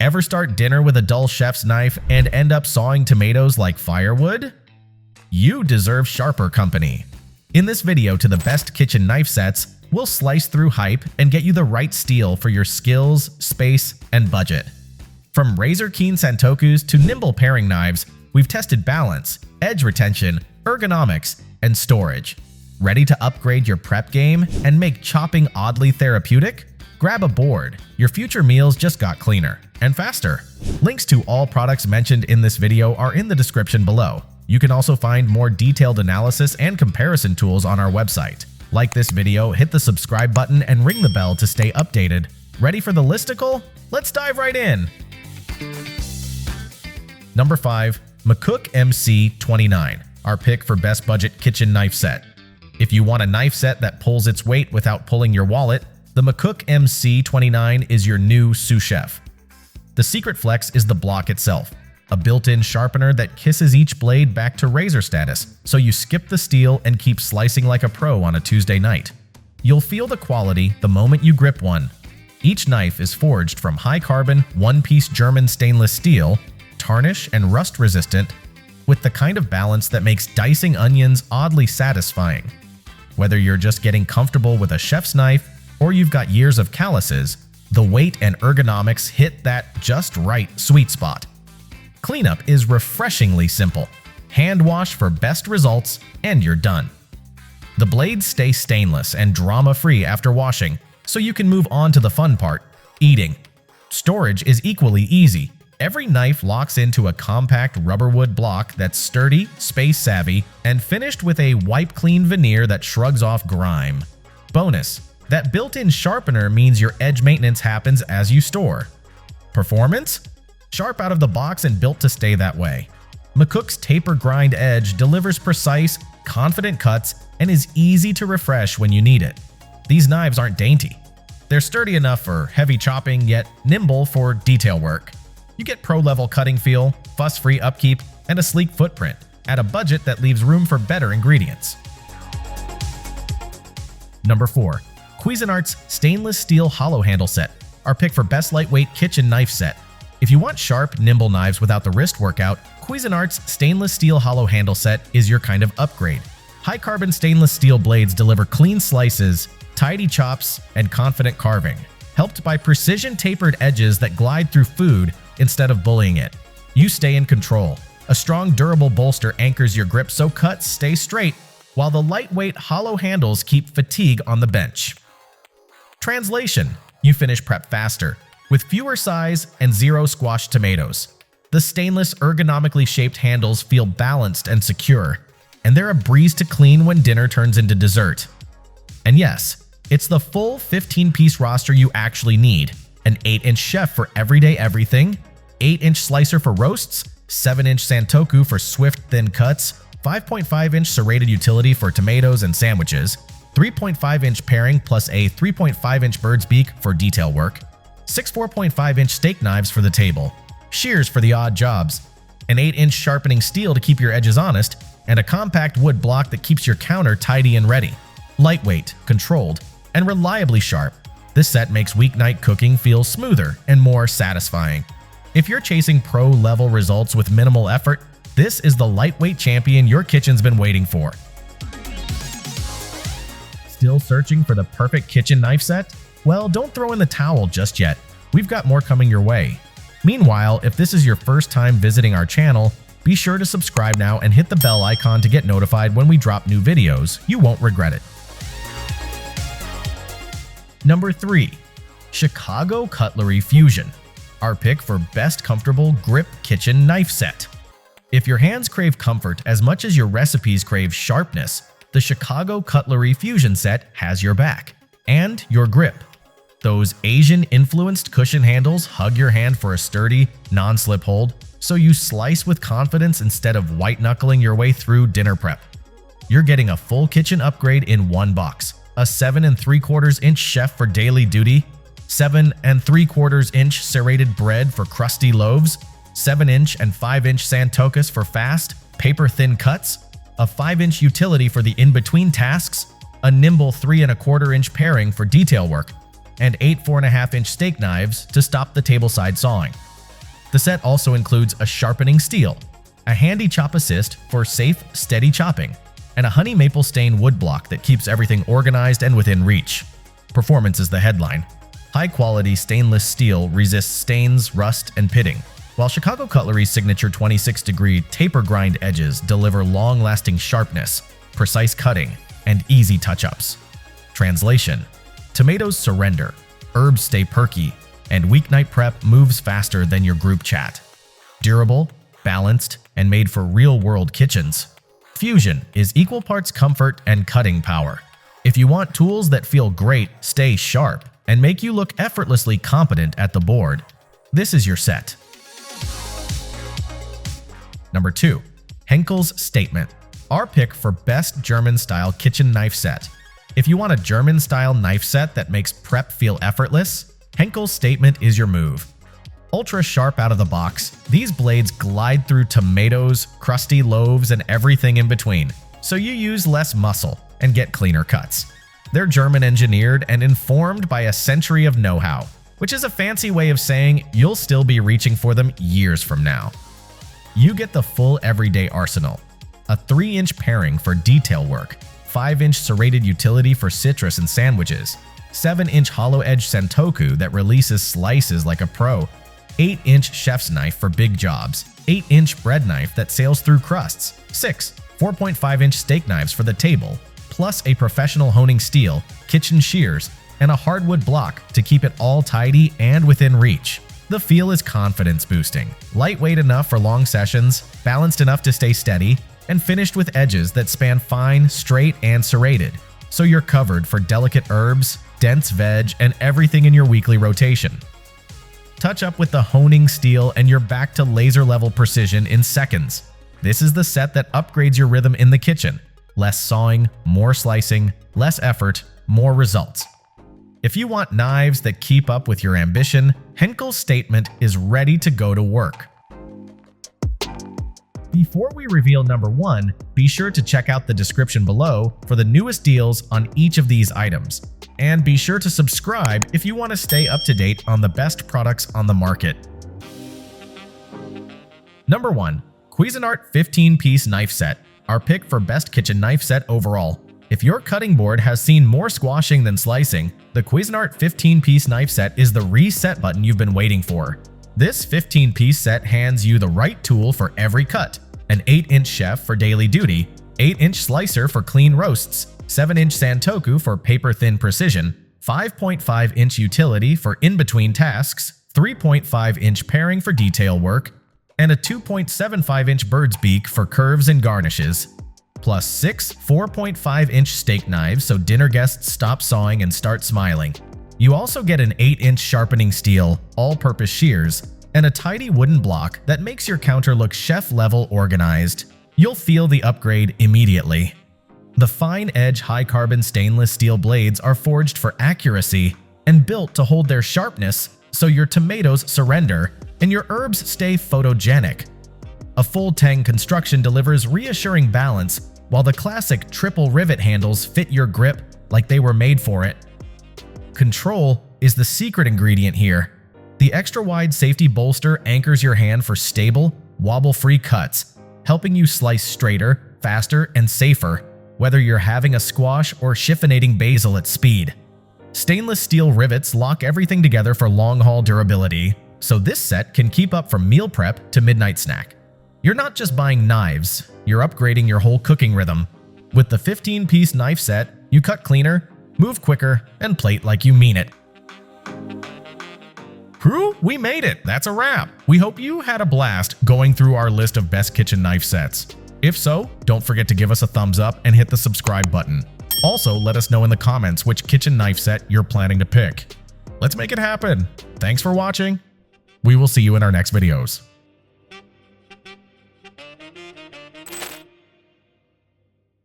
Ever start dinner with a dull chef's knife and end up sawing tomatoes like firewood? You deserve sharper company. In this video to the best kitchen knife sets, we'll slice through hype and get you the right steel for your skills, space, and budget. From razor-keen santokus to nimble paring knives, we've tested balance, edge retention, ergonomics, and storage. Ready to upgrade your prep game and make chopping oddly therapeutic? Grab a board. Your future meals just got cleaner and faster. Links to all products mentioned in this video are in the description below. You can also find more detailed analysis and comparison tools on our website. Like this video, hit the subscribe button and ring the bell to stay updated. Ready for the listicle? Let's dive right in! Number 5. McCook MC29, our pick for best budget kitchen knife set. If you want a knife set that pulls its weight without pulling your wallet, the McCook MC29 is your new sous chef. The secret flex is the block itself, a built-in sharpener that kisses each blade back to razor status, so you skip the steel and keep slicing like a pro on a Tuesday night. You'll feel the quality the moment you grip one. Each knife is forged from high-carbon, one-piece German stainless steel, tarnish and rust-resistant, with the kind of balance that makes dicing onions oddly satisfying. Whether you're just getting comfortable with a chef's knife or you've got years of calluses, the weight and ergonomics hit that just right sweet spot. Cleanup is refreshingly simple. Hand wash for best results, and you're done. The blades stay stainless and drama-free after washing, so you can move on to the fun part, eating. Storage is equally easy. Every knife locks into a compact rubberwood block that's sturdy, space-savvy, and finished with a wipe-clean veneer that shrugs off grime. Bonus: that built-in sharpener means your edge maintenance happens as you store. Performance? Sharp out of the box and built to stay that way. McCook's taper grind edge delivers precise, confident cuts and is easy to refresh when you need it. These knives aren't dainty. They're sturdy enough for heavy chopping, yet nimble for detail work. You get pro-level cutting feel, fuss-free upkeep, and a sleek footprint at a budget that leaves room for better ingredients. Number 4. Cuisinart's stainless steel hollow handle set, our pick for best lightweight kitchen knife set. If you want sharp, nimble knives without the wrist workout, Cuisinart's stainless steel hollow handle set is your kind of upgrade. High-carbon stainless steel blades deliver clean slices, tidy chops, and confident carving, helped by precision tapered edges that glide through food instead of bullying it. You stay in control. A strong, durable bolster anchors your grip so cuts stay straight, while the lightweight hollow handles keep fatigue on the bench. Translation: you finish prep faster, with fewer size and zero squashed tomatoes. The stainless, ergonomically shaped handles feel balanced and secure, and they're a breeze to clean when dinner turns into dessert. And yes, it's the full 15-piece roster you actually need. An 8-inch chef for everyday everything, 8-inch slicer for roasts, 7-inch santoku for swift, thin cuts, 5.5-inch serrated utility for tomatoes and sandwiches, 3.5-inch paring plus a 3.5-inch bird's beak for detail work, 6 4.5-inch steak knives for the table, shears for the odd jobs, an 8-inch sharpening steel to keep your edges honest, and a compact wood block that keeps your counter tidy and ready. Lightweight, controlled, and reliably sharp, this set makes weeknight cooking feel smoother and more satisfying. If you're chasing pro-level results with minimal effort, this is the lightweight champion your kitchen's been waiting for. Still searching for the perfect kitchen knife set? Well, don't throw in the towel just yet. We've got more coming your way. Meanwhile, if this is your first time visiting our channel, be sure to subscribe now and hit the bell icon to get notified when we drop new videos. You won't regret it. Number 3. Chicago Cutlery Fusion, our pick for best comfortable grip kitchen knife set. If your hands crave comfort as much as your recipes crave sharpness, the Chicago Cutlery Fusion set has your back. And your grip. Those Asian-influenced cushion handles hug your hand for a sturdy, non-slip hold, so you slice with confidence instead of white-knuckling your way through dinner prep. You're getting a full kitchen upgrade in one box. A 7 3/4-inch chef for daily duty, 7 3/4-inch serrated bread for crusty loaves, 7-inch and 5-inch santokas for fast, paper-thin cuts, a 5-inch utility for the in-between tasks, a nimble 3 1/4-inch paring for detail work, and 8 4.5-inch steak knives to stop the tableside sawing. The set also includes a sharpening steel, a handy chop assist for safe, steady chopping, and a honey maple stain wood block that keeps everything organized and within reach. Performance is the headline. High-quality stainless steel resists stains, rust, and pitting, while Chicago Cutlery's signature 26-degree taper grind edges deliver long-lasting sharpness, precise cutting, and easy touch-ups. Translation: tomatoes surrender, herbs stay perky, and weeknight prep moves faster than your group chat. Durable, balanced, and made for real-world kitchens, Fusion is equal parts comfort and cutting power. If you want tools that feel great, stay sharp, and make you look effortlessly competent at the board, this is your set. Number 2. Henckels Statement, our pick for best German-style kitchen knife set. If you want a German-style knife set that makes prep feel effortless, Henckels Statement is your move. Ultra sharp out of the box, these blades glide through tomatoes, crusty loaves, and everything in between, so you use less muscle and get cleaner cuts. They're German-engineered and informed by a century of know-how, which is a fancy way of saying you'll still be reaching for them years from now. You get the full everyday arsenal: a 3-inch paring for detail work, 5-inch serrated utility for citrus and sandwiches, 7-inch hollow-edge sentoku that releases slices like a pro, 8-inch chef's knife for big jobs, 8-inch bread knife that sails through crusts, 6 4.5-inch steak knives for the table, plus a professional honing steel, kitchen shears, and a hardwood block to keep it all tidy and within reach. The feel is confidence-boosting, lightweight enough for long sessions, balanced enough to stay steady, and finished with edges that span fine, straight, and serrated, so you're covered for delicate herbs, dense veg, and everything in your weekly rotation. Touch up with the honing steel and you're back to laser-level precision in seconds. This is the set that upgrades your rhythm in the kitchen. Less sawing, more slicing, less effort, more results. If you want knives that keep up with your ambition, Henckels Statement is ready to go to work. Before we reveal number 1, be sure to check out the description below for the newest deals on each of these items. And be sure to subscribe if you want to stay up to date on the best products on the market. Number 1. Cuisinart 15-piece knife set, our pick for best kitchen knife set overall. If your cutting board has seen more squashing than slicing, the Cuisinart 15-piece knife set is the reset button you've been waiting for. This 15-piece set hands you the right tool for every cut: an 8-inch chef for daily duty, 8-inch slicer for clean roasts, 7-inch santoku for paper-thin precision, 5.5-inch utility for in-between tasks, 3.5-inch paring for detail work, and a 2.75-inch bird's beak for curves and garnishes, plus 6 4.5-inch steak knives so dinner guests stop sawing and start smiling. You also get an 8-inch sharpening steel, all-purpose shears, and a tidy wooden block that makes your counter look chef-level organized. You'll feel the upgrade immediately. The fine-edge, high-carbon stainless steel blades are forged for accuracy and built to hold their sharpness so your tomatoes surrender and your herbs stay photogenic. A full tang construction delivers reassuring balance, while the classic triple rivet handles fit your grip like they were made for it. Control is the secret ingredient here. The extra-wide safety bolster anchors your hand for stable, wobble-free cuts, helping you slice straighter, faster, and safer, whether you're having a squash or chiffonating basil at speed. Stainless steel rivets lock everything together for long-haul durability, so this set can keep up from meal prep to midnight snack. You're not just buying knives, you're upgrading your whole cooking rhythm. With the 15-piece knife set, you cut cleaner, move quicker, and plate like you mean it. Crew, we made it! That's a wrap! We hope you had a blast going through our list of best kitchen knife sets. If so, don't forget to give us a thumbs up and hit the subscribe button. Also, let us know in the comments which kitchen knife set you're planning to pick. Let's make it happen! Thanks for watching! We will see you in our next videos.